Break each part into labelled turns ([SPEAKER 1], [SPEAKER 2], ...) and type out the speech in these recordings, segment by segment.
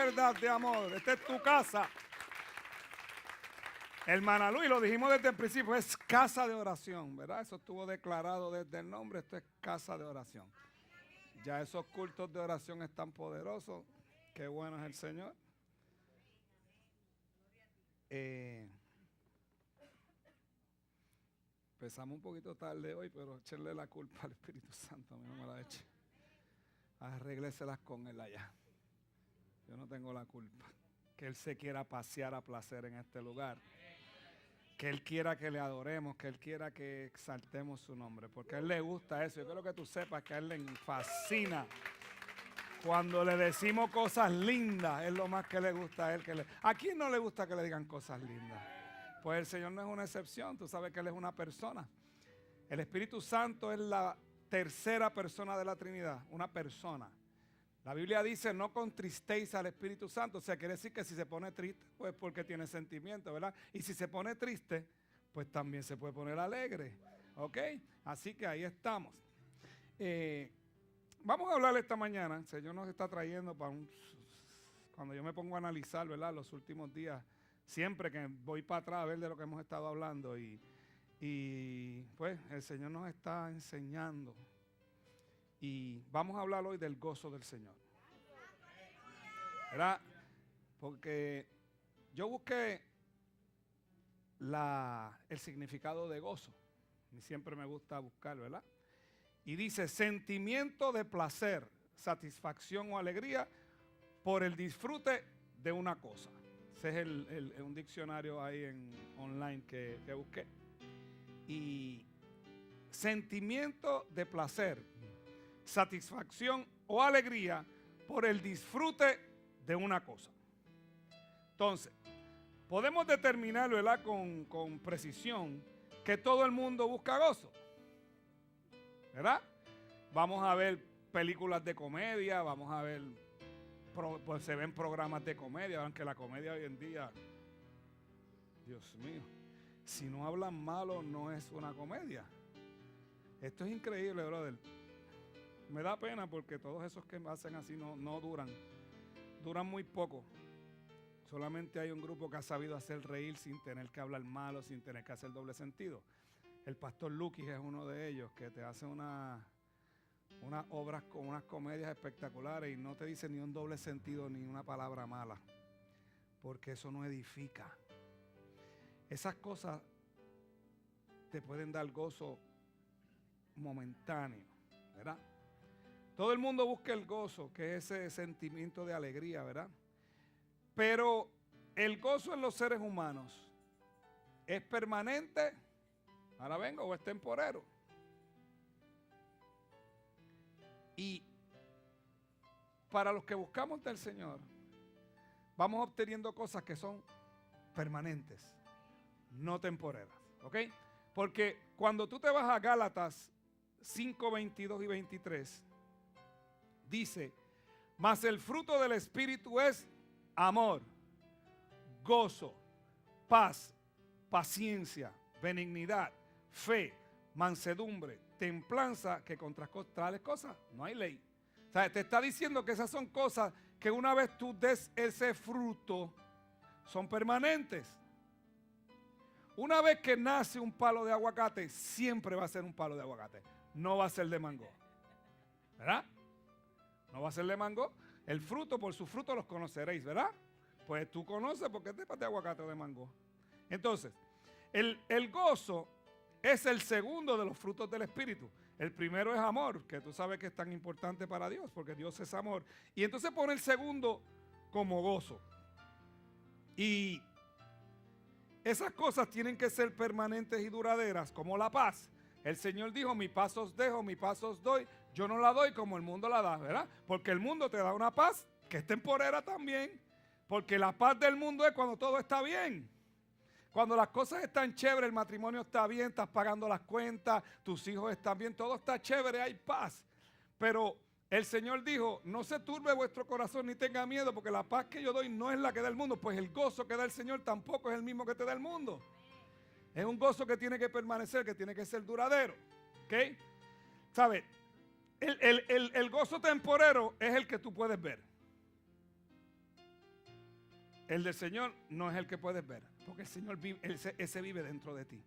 [SPEAKER 1] verdad de amor. Esta es tu casa. Hermana Luis, lo dijimos desde el principio, es casa de oración, ¿verdad? Eso estuvo declarado desde el nombre, esto es casa de oración. Ya esos cultos de oración están poderosos. Qué bueno es el Señor. Empezamos un poquito tarde hoy, pero echenle la culpa al Espíritu Santo, a mí no me la eche. Arrégleselas con Él allá. Yo no tengo la culpa. Que Él se quiera pasear a placer en este lugar. Que Él quiera que le adoremos, que Él quiera que exaltemos su nombre. Porque a Él le gusta eso. Yo quiero que tú sepas que a Él le fascina. Cuando le decimos cosas lindas, es lo más que le gusta a Él. ¿A quién no le gusta que le digan cosas lindas? Pues el Señor no es una excepción. Tú sabes que Él es una persona. El Espíritu Santo es la tercera persona de la Trinidad. Una persona. La Biblia dice, no contristéis al Espíritu Santo. O sea, quiere decir que si se pone triste, pues porque tiene sentimiento, ¿verdad? Y si se pone triste, pues también se puede poner alegre. ¿Ok? Así que ahí estamos. Vamos a hablar esta mañana. El Señor nos está trayendo cuando yo me pongo a analizar, ¿verdad? Los últimos días, siempre que voy para atrás a ver de lo que hemos estado hablando. Y pues el Señor nos está enseñando. Y vamos a hablar hoy del gozo del Señor, ¿verdad? Porque yo busqué el significado de gozo. Y siempre me gusta buscar, ¿verdad? Y dice, sentimiento de placer, satisfacción o alegría por el disfrute de una cosa. Ese es un diccionario ahí online que busqué. Y sentimiento de placer, satisfacción o alegría por el disfrute de una cosa. Entonces, podemos determinar, ¿verdad? Con precisión que todo el mundo busca gozo, ¿verdad? Vamos a ver películas de comedia, vamos a ver, pues se ven programas de comedia, aunque la comedia hoy en día, Dios mío, si no hablan malo no es una comedia. Esto es increíble, brother. Me da pena porque todos esos que hacen así no duran muy poco. Solamente hay un grupo que ha sabido hacer reír sin tener que hablar malo, sin tener que hacer doble sentido. El pastor Luquis es uno de ellos que te hace unas obras con unas comedias espectaculares y no te dice ni un doble sentido ni una palabra mala, porque eso no edifica. Esas cosas te pueden dar gozo momentáneo, ¿verdad? Todo el mundo busca el gozo, que es ese sentimiento de alegría, ¿verdad? Pero el gozo en los seres humanos es permanente, ahora vengo, o es temporero. Y para los que buscamos del Señor, vamos obteniendo cosas que son permanentes, no temporeras, ¿ok? Porque cuando tú te vas a Gálatas 5, 22 y 23, dice, mas el fruto del Espíritu es amor, gozo, paz, paciencia, benignidad, fe, mansedumbre, templanza, que contra tales cosas no hay ley. O sea, te está diciendo que esas son cosas que una vez tú des ese fruto, son permanentes. Una vez que nace un palo de aguacate, siempre va a ser un palo de aguacate. No va a ser de mango. ¿Verdad? No va a ser de mango. El fruto, por su fruto los conoceréis, ¿verdad? Pues tú conoces porque es de aguacate o de mango. Entonces, el gozo es el segundo de los frutos del Espíritu. El primero es amor, que tú sabes que es tan importante para Dios, porque Dios es amor. Y entonces pone el segundo como gozo. Y esas cosas tienen que ser permanentes y duraderas, como la paz. El Señor dijo, mi paz os dejo, mi paz os doy. Yo no la doy como el mundo la da, ¿verdad? Porque el mundo te da una paz que es temporera también. Porque la paz del mundo es cuando todo está bien. Cuando las cosas están chéveres, el matrimonio está bien, estás pagando las cuentas, tus hijos están bien, todo está chévere, hay paz. Pero el Señor dijo, no se turbe vuestro corazón ni tenga miedo, porque la paz que yo doy no es la que da el mundo, pues el gozo que da el Señor tampoco es el mismo que te da el mundo. Es un gozo que tiene que permanecer, que tiene que ser duradero. ¿Ok? ¿Sabes? El gozo temporero es el que tú puedes ver. El del Señor no es el que puedes ver, porque el Señor vive, ese vive dentro de ti.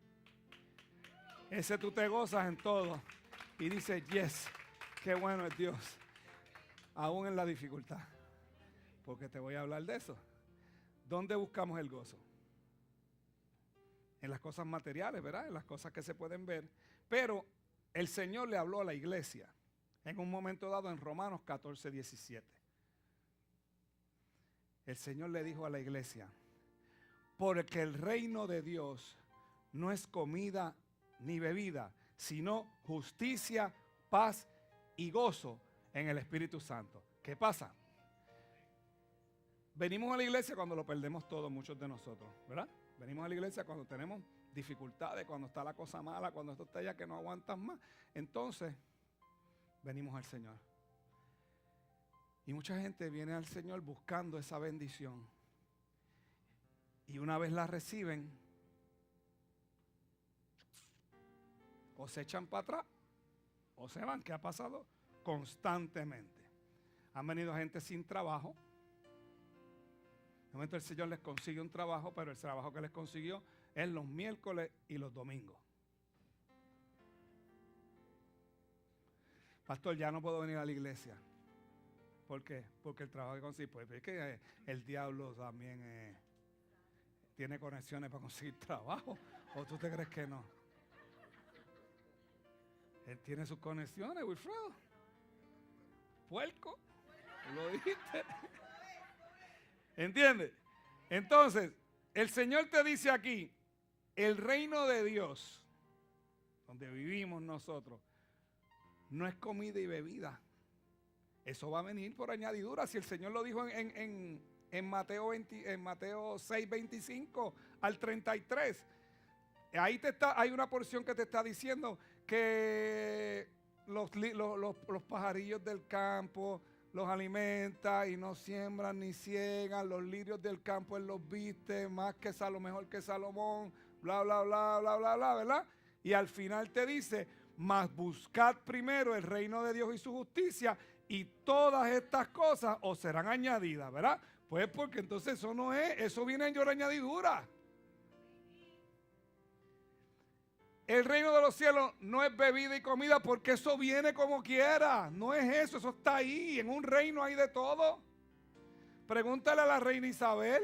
[SPEAKER 1] Ese tú te gozas en todo y dices, yes, qué bueno es Dios, aún en la dificultad. Porque te voy a hablar de eso. ¿Dónde buscamos el gozo? En las cosas materiales, ¿verdad? En las cosas que se pueden ver. Pero el Señor le habló a la iglesia en un momento dado en Romanos 14:17. El Señor le dijo a la iglesia, porque el reino de Dios no es comida ni bebida, sino justicia, paz y gozo en el Espíritu Santo. ¿Qué pasa? Venimos a la iglesia cuando lo perdemos todo, muchos de nosotros, ¿verdad? Venimos a la iglesia cuando tenemos dificultades, cuando está la cosa mala, cuando esto está ya que no aguantas más. Entonces, venimos al Señor. Y mucha gente viene al Señor buscando esa bendición. Y una vez la reciben, o se echan para atrás, o se van. ¿Qué ha pasado? Constantemente. Han venido gente sin trabajo. De momento el Señor les consigue un trabajo, pero el trabajo que les consiguió es los miércoles y los domingos. Pastor, ya no puedo venir a la iglesia. ¿Por qué? Porque el trabajo que consigo, pues es que el diablo también tiene conexiones para conseguir trabajo. ¿O tú te crees que no? Él tiene sus conexiones, Wilfredo. Puerco. ¿Lo dijiste? ¿Entiendes? Entonces, el Señor te dice aquí, el reino de Dios, donde vivimos nosotros, no es comida y bebida. Eso va a venir por añadidura. Si el Señor lo dijo en Mateo 6:25 al 33. Ahí hay una porción que te está diciendo que los pajarillos del campo los alimenta y no siembran ni ciegan, los lirios del campo Él los viste, más que mejor que Salomón, bla, bla, bla, bla, bla, bla, ¿verdad? Y al final te dice, mas buscad primero el reino de Dios y su justicia, y todas estas cosas os serán añadidas, ¿verdad? Pues porque entonces eso no es, eso viene en añadidura. El reino de los cielos no es bebida y comida porque eso viene como quiera. No es eso, eso está ahí. En un reino hay de todo. Pregúntale a la reina Isabel.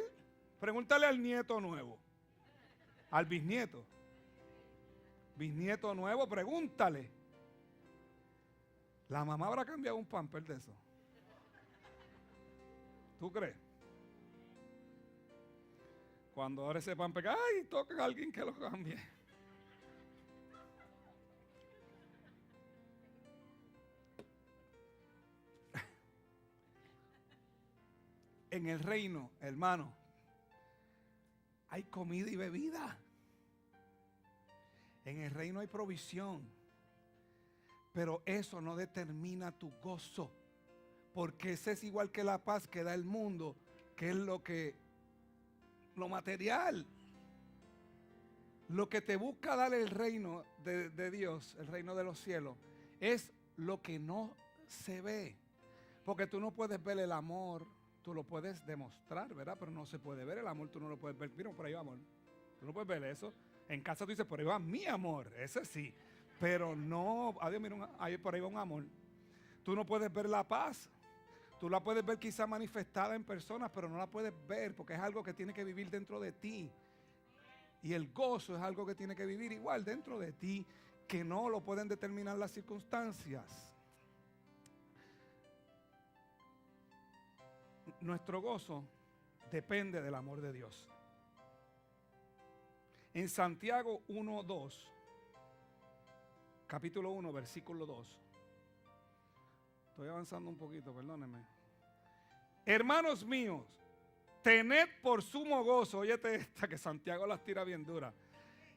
[SPEAKER 1] Pregúntale al nieto nuevo. Al bisnieto. Bisnieto nuevo, pregúntale. La mamá habrá cambiado un pamper de eso. ¿Tú crees? Cuando ahora ese pamper, ay, toca a alguien que lo cambie. En el reino, hermano, hay comida y bebida. En el reino hay provisión. Pero eso no determina tu gozo. Porque ese es igual que la paz que da el mundo, que es lo material. Lo que te busca dar el reino de Dios, el reino de los cielos, es lo que no se ve. Porque tú no puedes ver el amor. Tú lo puedes demostrar, ¿verdad? Pero no se puede ver el amor, tú no lo puedes ver. Mira, por ahí va amor. Tú no puedes ver eso. En casa tú dices, por ahí va mi amor, ese sí. Pero no, adiós, mira, por ahí va un amor. Tú no puedes ver la paz. Tú la puedes ver quizá manifestada en personas, pero no la puedes ver porque es algo que tiene que vivir dentro de ti. Y el gozo es algo que tiene que vivir igual dentro de ti, que no lo pueden determinar las circunstancias. Nuestro gozo depende del amor de Dios. En Santiago 1:2, capítulo 1, versículo 2. Estoy avanzando un poquito, perdónenme. Hermanos míos, tened por sumo gozo. Óyete esta que Santiago las tira bien duras.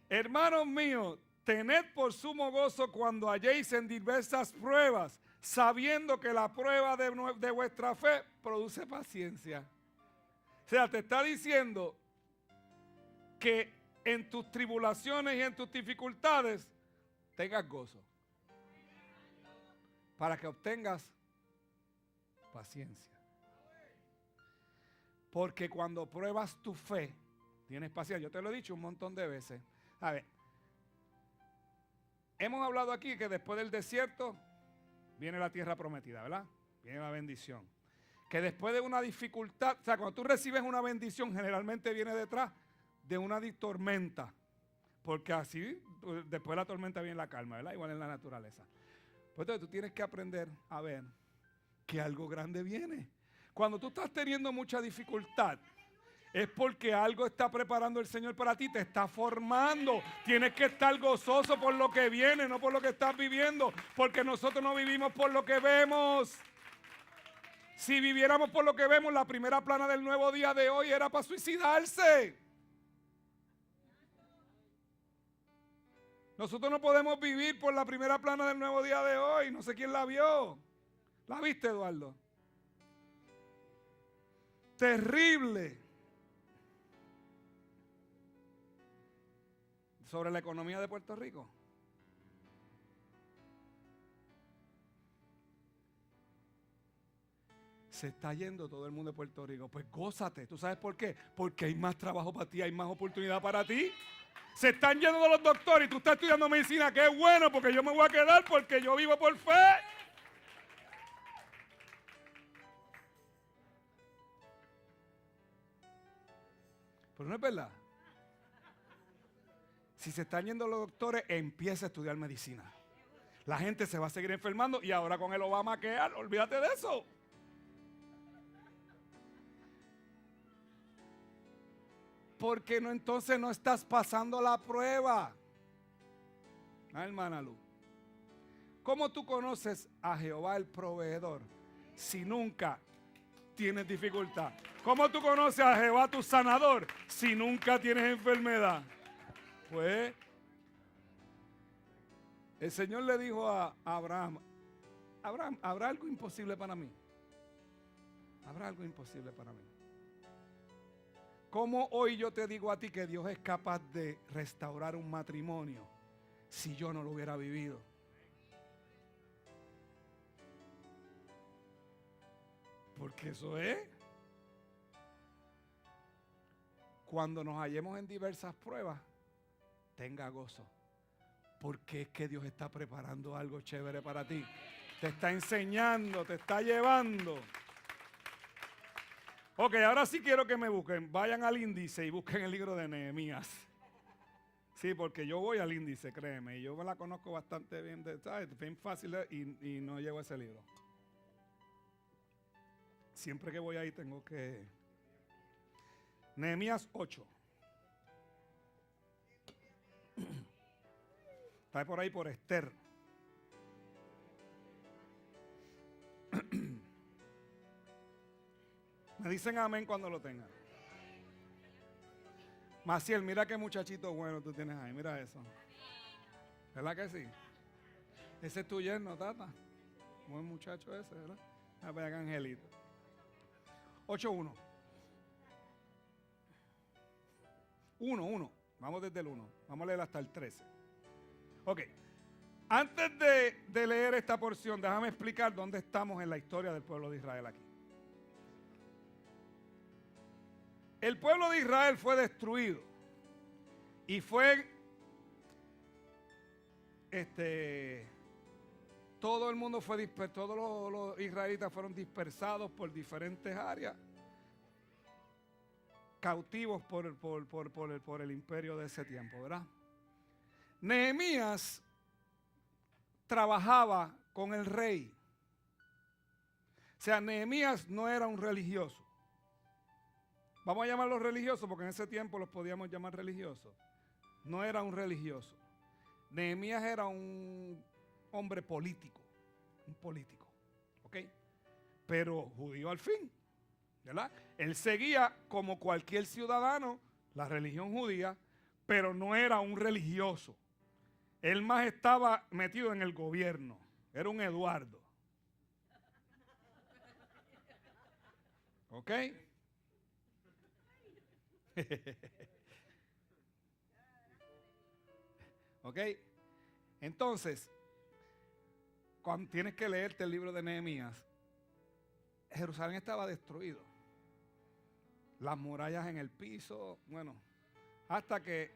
[SPEAKER 1] Hermanos míos, tened por sumo gozo cuando halléis en diversas pruebas, sabiendo que la prueba de vuestra fe produce paciencia. O sea, te está diciendo que en tus tribulaciones y en tus dificultades tengas gozo. Para que obtengas paciencia. Porque cuando pruebas tu fe, tienes paciencia. Yo te lo he dicho un montón de veces. A ver, hemos hablado aquí que después del desierto viene la tierra prometida, ¿verdad? Viene la bendición. Que después de una dificultad, o sea, cuando tú recibes una bendición, generalmente viene detrás de una tormenta. Porque así, después de la tormenta viene la calma, ¿verdad? Igual en la naturaleza. Pues entonces tú tienes que aprender a ver que algo grande viene. Cuando tú estás teniendo mucha dificultad, es porque algo está preparando el Señor para ti, te está formando. Tienes que estar gozoso por lo que viene, no por lo que estás viviendo, porque nosotros no vivimos por lo que vemos. Si viviéramos por lo que vemos, la primera plana del nuevo día de hoy era para suicidarse. Nosotros no podemos vivir por la primera plana del nuevo día de hoy. No sé quién la vio. ¿La viste, Eduardo? Terrible. Sobre la economía de Puerto Rico. Se está yendo todo el mundo de Puerto Rico. Pues gózate. ¿Tú sabes por qué? Porque hay más trabajo para ti, hay más oportunidad para ti. Se están yendo los doctores y tú estás estudiando medicina. ¡Qué bueno! Porque yo me voy a quedar porque yo vivo por fe. Pero no es verdad. Si se están yendo los doctores, empieza a estudiar medicina. La gente se va a seguir enfermando y ahora con el Obamacare, olvídate de eso. Porque no, entonces no estás pasando la prueba. Hermana Luz, ¿cómo tú conoces a Jehová el proveedor si nunca tienes dificultad? ¿Cómo tú conoces a Jehová tu sanador si nunca tienes enfermedad? Pues el Señor le dijo a Abraham, Abraham, ¿habrá algo imposible para mí? ¿Habrá algo imposible para mí? ¿Cómo hoy yo te digo a ti que Dios es capaz de restaurar un matrimonio si yo no lo hubiera vivido? Porque eso es. Cuando nos hallemos en diversas pruebas, tenga gozo. Porque es que Dios está preparando algo chévere para ti. Te está enseñando, te está llevando. Ok, ahora sí quiero que me busquen. Vayan al índice y busquen el libro de Nehemías. Sí, porque yo voy al índice, créeme. Y yo me la conozco bastante bien, ¿sabes? Bien fácil y no llevo ese libro. Siempre que voy ahí tengo que... Nehemías 8. Está por ahí por Esther. Me dicen amén cuando lo tengan. Maciel, mira qué muchachito bueno tú tienes ahí, mira eso. ¿Verdad que sí? Ese es tu yerno, Tata. Buen muchacho ese, ¿verdad? A ver, Angelito. 8:1. 1. Vamos desde el 1. Vamos a leer hasta el 13. Ok. Antes de leer esta porción, déjame explicar dónde estamos en la historia del pueblo de Israel aquí. El pueblo de Israel fue destruido y fue todo el mundo fue dispersado, todos los israelitas fueron dispersados por diferentes áreas, cautivos por el imperio de ese tiempo, ¿verdad? Nehemías trabajaba con el rey. O sea, Nehemías no era un religioso. Vamos a llamarlos religiosos porque en ese tiempo los podíamos llamar religiosos. No era un religioso. Nehemías era un hombre político, un político, ¿ok? Pero judío al fin, ¿verdad? Él seguía como cualquier ciudadano la religión judía, pero no era un religioso. Él más estaba metido en el gobierno. Era un Eduardo. ¿Ok? ¿Ok? Entonces, cuando tienes que leerte el libro de Nehemías, Jerusalén estaba destruido. las murallas en el piso, bueno, hasta que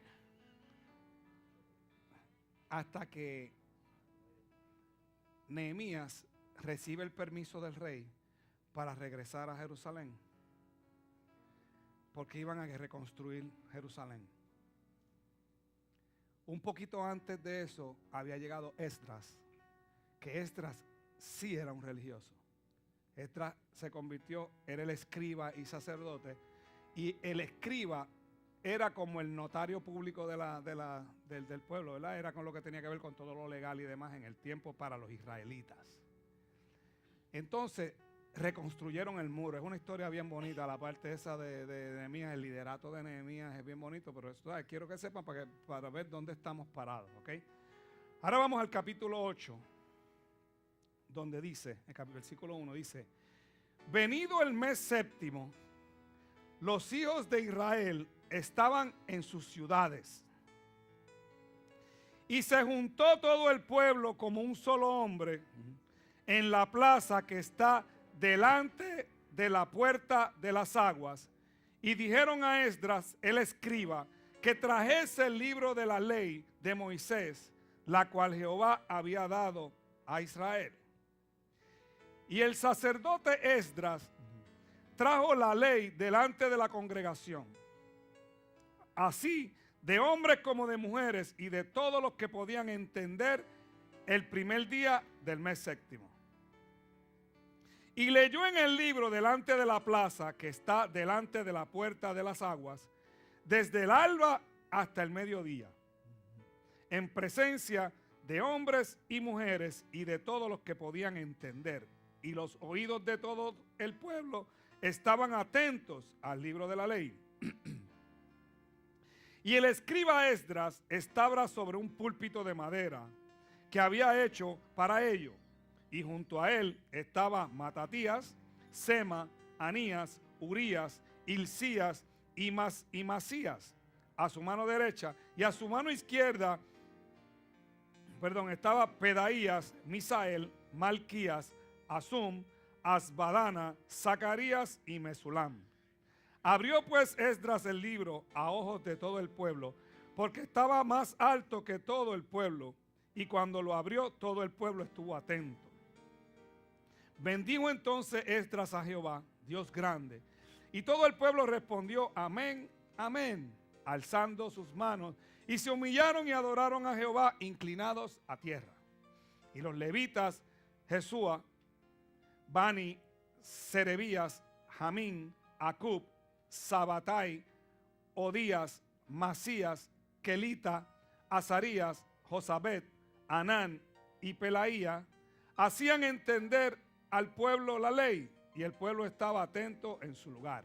[SPEAKER 1] Nehemías recibe el permiso del rey para regresar a Jerusalén, porque iban a reconstruir Jerusalén. Un poquito antes de eso había llegado Esdras, que Esdras sí era un religioso. Esdras se convirtió, era el escriba y sacerdote, y el escriba era como el notario público del pueblo, ¿verdad? Era con lo que tenía que ver con todo lo legal y demás en el tiempo para los israelitas. Entonces reconstruyeron el muro. Es una historia bien bonita, la parte esa de Nehemías, el liderato de Nehemías es bien bonito, pero esto, quiero que sepan para ver dónde estamos parados, ¿ok? Ahora vamos al capítulo 8, donde dice, el versículo 1 dice: venido el mes séptimo, los hijos de Israel estaban en sus ciudades. Y se juntó todo el pueblo como un solo hombre en la plaza que está delante de la puerta de las aguas. Y dijeron a Esdras, el escriba, que trajese el libro de la ley de Moisés, la cual Jehová había dado a Israel. Y el sacerdote Esdras trajo la ley delante de la congregación, así de hombres como de mujeres y de todos los que podían entender, el primer día del mes séptimo. Y leyó en el libro delante de la plaza que está delante de la puerta de las aguas, desde el alba hasta el mediodía, en presencia de hombres y mujeres y de todos los que podían entender. Y los oídos de todo el pueblo estaban atentos al libro de la ley. Y el escriba Esdras estaba sobre un púlpito de madera que había hecho para ello. Y junto a él estaba Matatías, Sema, Anías, Urías, Hilcías y Masías a su mano derecha. Y a su mano izquierda, estaba Pedaías, Misael, Malquías, Asum, Asbadana, Zacarías y Mesulam. Abrió pues Esdras el libro a ojos de todo el pueblo, porque estaba más alto que todo el pueblo, y cuando lo abrió todo el pueblo estuvo atento. Bendijo entonces Esdras a Jehová, Dios grande, y todo el pueblo respondió amén, amén, alzando sus manos, y se humillaron y adoraron a Jehová inclinados a tierra. Y los levitas, Jesúa, Bani, Serebías, Jamín, Acub, Sabatai, Odías, Masías, Kelita, Azarías, Josabet, Anán y Pelaía, hacían entender al pueblo la ley, y el pueblo estaba atento en su lugar.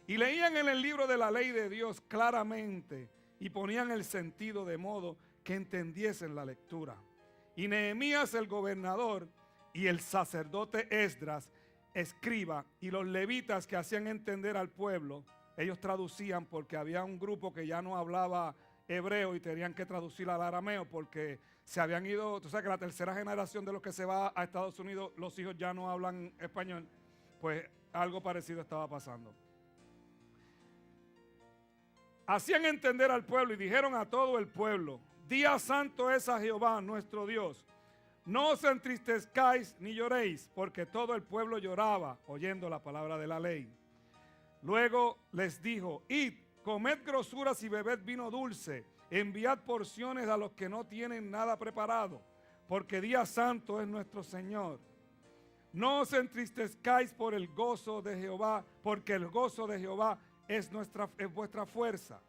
[SPEAKER 1] Y leían en el libro de la ley de Dios claramente, y ponían el sentido de modo que entendiesen la lectura. Y Nehemías el gobernador y el sacerdote Esdras, escriba, y los levitas que hacían entender al pueblo, ellos traducían porque había un grupo que ya no hablaba hebreo y tenían que traducir al arameo porque se habían ido. Tú sabes que la tercera generación de los que se va a Estados Unidos, los hijos ya no hablan español. Pues algo parecido estaba pasando. Hacían entender al pueblo y dijeron a todo el pueblo: día santo es a Jehová nuestro Dios. No os entristezcáis ni lloréis, porque todo el pueblo lloraba oyendo la palabra de la ley. Luego les dijo: id, comed grosuras y bebed vino dulce, enviad porciones a los que no tienen nada preparado, porque día santo es nuestro Señor. No os entristezcáis por el gozo de Jehová, porque el gozo de Jehová es vuestra fuerza.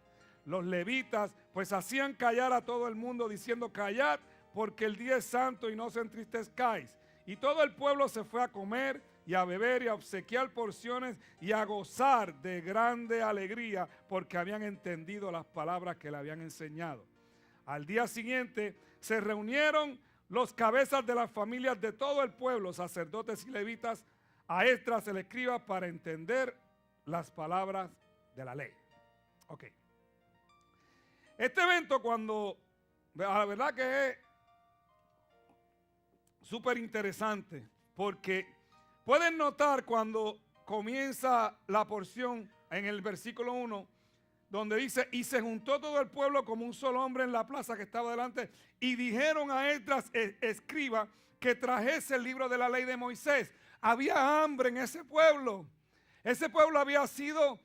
[SPEAKER 1] Los levitas pues hacían callar a todo el mundo diciendo: callad, porque el día es santo y no os entristezcáis. Y todo el pueblo se fue a comer y a beber y a obsequiar porciones y a gozar de grande alegría, porque habían entendido las palabras que le habían enseñado. Al día siguiente se reunieron los cabezas de las familias de todo el pueblo, sacerdotes y levitas, a Esdras el escriba, para entender las palabras de la ley. Ok. Este evento, la verdad que es súper interesante, porque pueden notar cuando comienza la porción en el versículo 1, donde dice, y se juntó todo el pueblo como un solo hombre en la plaza que estaba delante, y dijeron a Esdras, escriba, que trajese el libro de la ley de Moisés. Había hambre en ese pueblo. Ese pueblo había sido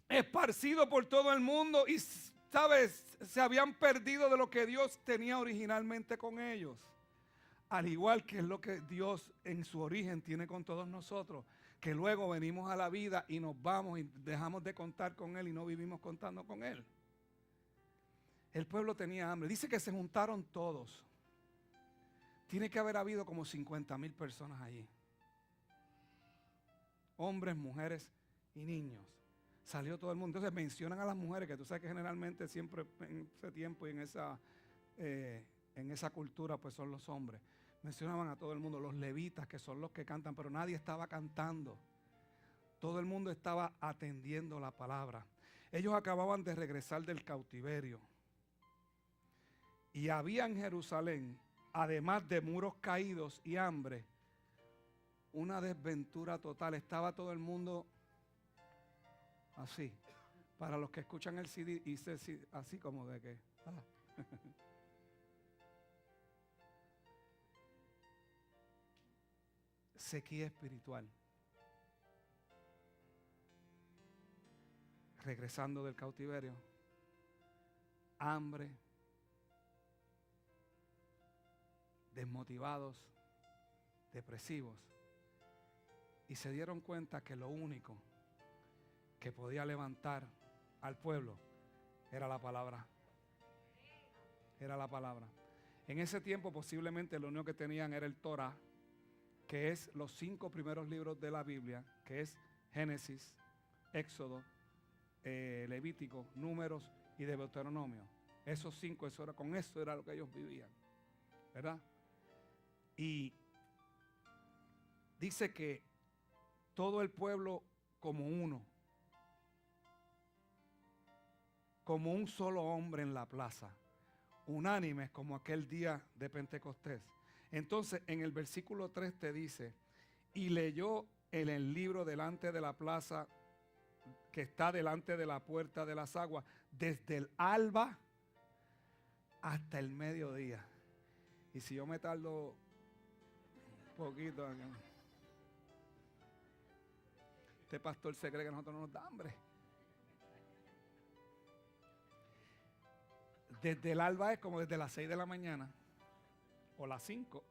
[SPEAKER 1] esparcido por todo el mundo y, ¿sabes?, se habían perdido de lo que Dios tenía originalmente con ellos. Al igual que es lo que Dios en su origen tiene con todos nosotros, que luego venimos a la vida y nos vamos y dejamos de contar con Él y no vivimos contando con Él. El pueblo tenía hambre. Dice que se juntaron todos. Tiene que haber habido como 50,000 personas allí. Hombres, mujeres y niños. Salió todo el mundo. Entonces mencionan a las mujeres, que tú sabes que generalmente siempre en ese tiempo y en esa cultura pues son los hombres. Mencionaban a todo el mundo, los levitas, que son los que cantan, pero nadie estaba cantando. Todo el mundo estaba atendiendo la palabra. Ellos acababan de regresar del cautiverio. Y había en Jerusalén, además de muros caídos y hambre, una desventura total. Estaba todo el mundo así. Para los que escuchan el CD, hice así como de que... Sequía espiritual. Regresando del cautiverio. Hambre. Desmotivados. Depresivos. Y se dieron cuenta que lo único que podía levantar al pueblo era la palabra. Era la palabra. En ese tiempo posiblemente lo único que tenían era el Torah, que es los 5 primeros libros de la Biblia, que es Génesis, Éxodo, Levítico, Números y Deuteronomio. Esos 5, con eso era lo que ellos vivían, ¿verdad? Y dice que todo el pueblo como uno, como un solo hombre en la plaza, unánimes como aquel día de Pentecostés. Entonces en el versículo 3 te dice, y leyó en el libro delante de la plaza que está delante de la puerta de las aguas, desde el alba hasta el mediodía. Y si yo me tardo un poquito, este pastor se cree que a nosotros no nos da hambre. Desde el alba es como desde las 6 de la mañana o las 5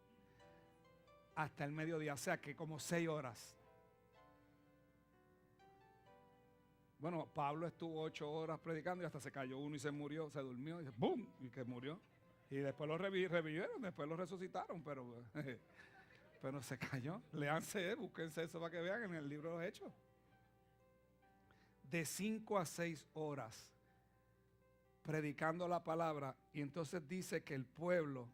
[SPEAKER 1] hasta el mediodía, o sea que como 6 horas. Bueno, Pablo estuvo 8 horas predicando y hasta se cayó uno y se murió, se durmió y ¡bum! Y que murió. Y después lo revivieron, después lo resucitaron, pero se cayó. Léanse, búsquense eso para que vean en el libro de los Hechos. De 5 a 6 horas predicando la palabra, y entonces dice que el pueblo,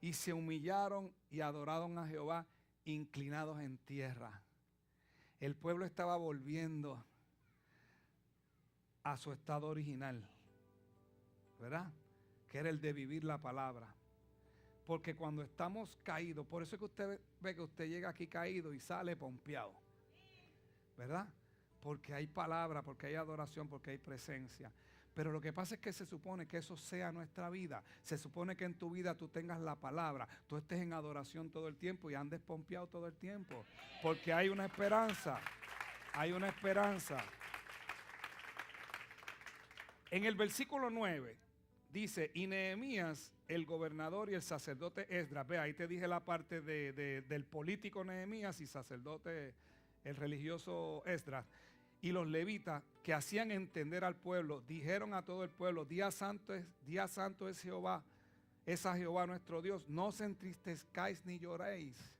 [SPEAKER 1] y se humillaron y adoraron a Jehová inclinados en tierra. El pueblo estaba volviendo a su estado original, ¿verdad? Que era el de vivir la palabra. Porque cuando estamos caídos, por eso es que usted ve que usted llega aquí caído y sale pompeado, ¿verdad? Porque hay palabra, porque hay adoración, porque hay presencia. Pero lo que pasa es que se supone que eso sea nuestra vida. Se supone que en tu vida tú tengas la palabra, tú estés en adoración todo el tiempo y andes pompeado todo el tiempo. Porque hay una esperanza, hay una esperanza. En el versículo 9 dice, y Nehemías, el gobernador y el sacerdote Esdras, ve, ahí te dije la parte del político Nehemías y sacerdote, el religioso Esdras, y los levitas que hacían entender al pueblo, dijeron a todo el pueblo, día santo es Jehová, es a Jehová nuestro Dios, no os entristezcáis ni lloréis,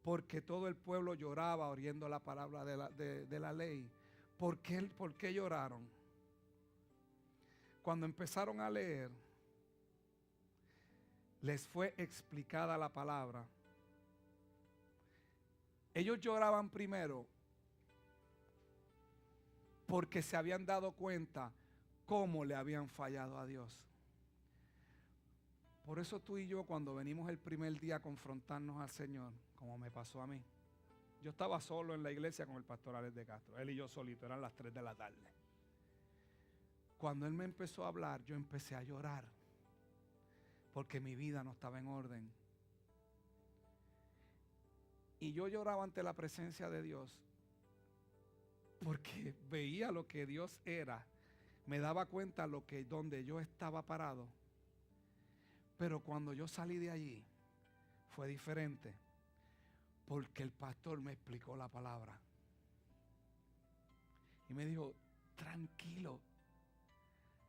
[SPEAKER 1] porque todo el pueblo lloraba oyendo la palabra de la ley. ¿Por qué lloraron? Cuando empezaron a leer, les fue explicada la palabra. Ellos lloraban primero porque se habían dado cuenta cómo le habían fallado a Dios. Por eso tú y yo, cuando venimos el primer día a confrontarnos al Señor, como me pasó a mí, Yo estaba solo en la iglesia con el pastor Alex de Castro. Él y yo solitos, eran las 3 de la tarde. Cuando él me empezó a hablar, yo empecé a llorar. Porque mi vida no estaba en orden. Y yo lloraba ante la presencia de Dios. Porque veía lo que Dios era. Me daba cuenta donde yo estaba parado. Pero cuando yo salí de allí, fue diferente. Porque el pastor me explicó la palabra. Y me dijo, tranquilo,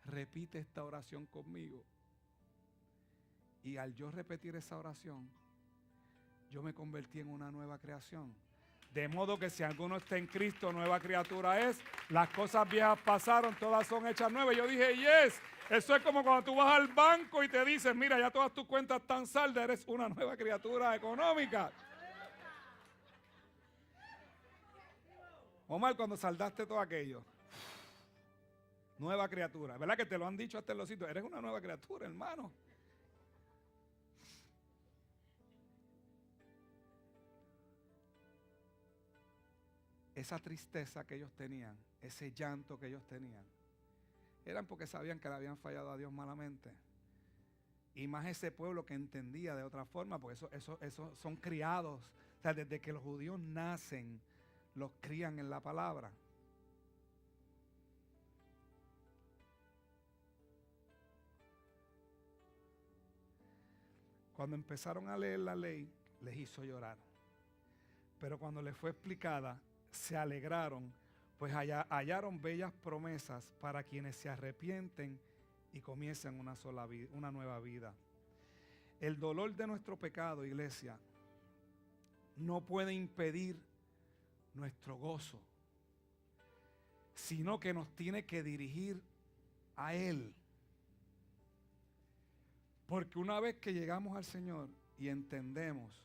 [SPEAKER 1] repite esta oración conmigo. Y al yo repetir esa oración, yo me convertí en una nueva creación. De modo que si alguno está en Cristo, nueva criatura es. Las cosas viejas pasaron, todas son hechas nuevas. Yo dije, yes. Eso es como cuando tú vas al banco y te dicen, mira, ya todas tus cuentas están saldas, eres una nueva criatura económica. Omar, cuando saldaste todo aquello, nueva criatura. ¿Verdad que te lo han dicho hasta en los sitios? Eres una nueva criatura, hermano. Esa tristeza que ellos tenían, ese llanto que ellos tenían, eran porque sabían que le habían fallado a Dios malamente. Y más ese pueblo que entendía de otra forma, porque eso son criados. O sea, desde que los judíos nacen, los crían en la palabra. Cuando empezaron a leer la ley, les hizo llorar. Pero cuando les fue explicada, se alegraron, pues hallaron bellas promesas para quienes se arrepienten y comiencen una nueva vida. El dolor de nuestro pecado, iglesia, no puede impedir nuestro gozo, sino que nos tiene que dirigir a Él. Porque una vez que llegamos al Señor y entendemos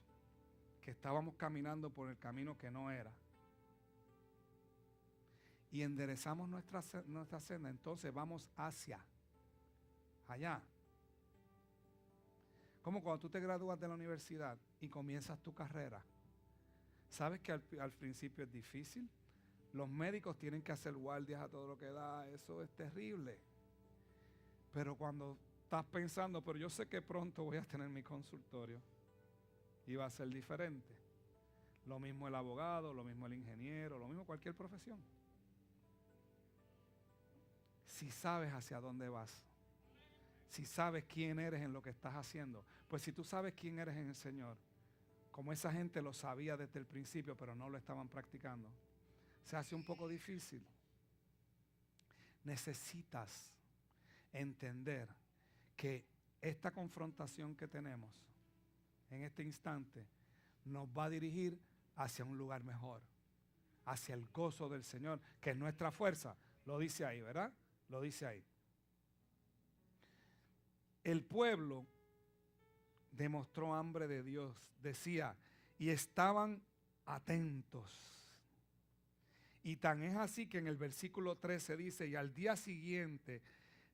[SPEAKER 1] que estábamos caminando por el camino que no era, y enderezamos nuestra senda, entonces vamos hacia allá. Como cuando tú te gradúas de la universidad y comienzas tu carrera. ¿Sabes que al principio es difícil? Los médicos tienen que hacer guardias a todo lo que da. Eso es terrible. Pero cuando estás pensando, pero yo sé que pronto voy a tener mi consultorio y va a ser diferente. Lo mismo el abogado, lo mismo el ingeniero, lo mismo cualquier profesión. Si sabes hacia dónde vas, si sabes quién eres en lo que estás haciendo, pues si tú sabes quién eres en el Señor, como esa gente lo sabía desde el principio, pero no lo estaban practicando, se hace un poco difícil. Necesitas entender que esta confrontación que tenemos en este instante nos va a dirigir hacia un lugar mejor, hacia el gozo del Señor, que es nuestra fuerza. Lo dice ahí, ¿verdad? Lo dice ahí. El pueblo demostró hambre de Dios, decía, y estaban atentos. Y tan es así que en el versículo 13 dice, y al día siguiente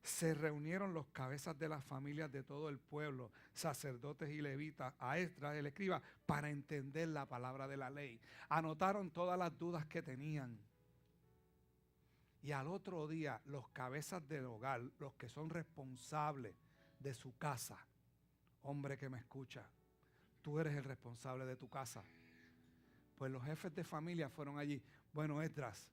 [SPEAKER 1] se reunieron los cabezas de las familias de todo el pueblo, sacerdotes y levitas, a Esdras el escriba, para entender la palabra de la ley. Anotaron todas las dudas que tenían. Y al otro día, los cabezas del hogar, los que son responsables de su casa, hombre que me escucha, tú eres el responsable de tu casa. Pues los jefes de familia fueron allí. Bueno, Esdras,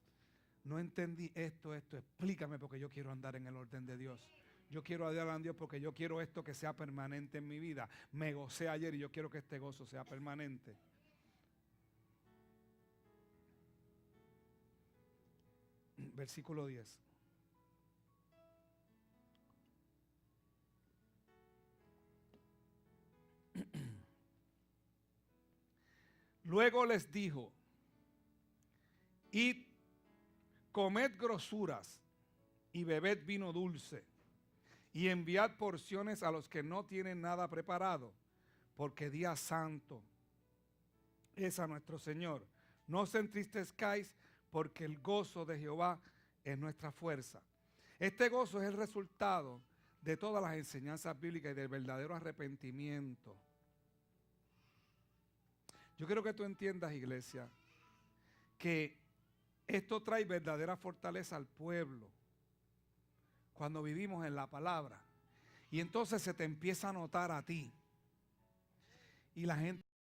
[SPEAKER 1] no entendí esto, explícame porque yo quiero andar en el orden de Dios. Yo quiero adorar a Dios porque yo quiero esto que sea permanente en mi vida. Me gocé ayer y yo quiero que este gozo sea permanente. Versículo 10. Luego les dijo, id, comed grosuras y bebed vino dulce y enviad porciones a los que no tienen nada preparado, porque día santo es a nuestro Señor. No os entristezcáis, porque el gozo de Jehová es nuestra fuerza. Este gozo es el resultado de todas las enseñanzas bíblicas y del verdadero arrepentimiento. Yo quiero que tú entiendas, iglesia, que esto trae verdadera fortaleza al pueblo cuando vivimos en la palabra. Y entonces se te empieza a notar a ti. Y la gente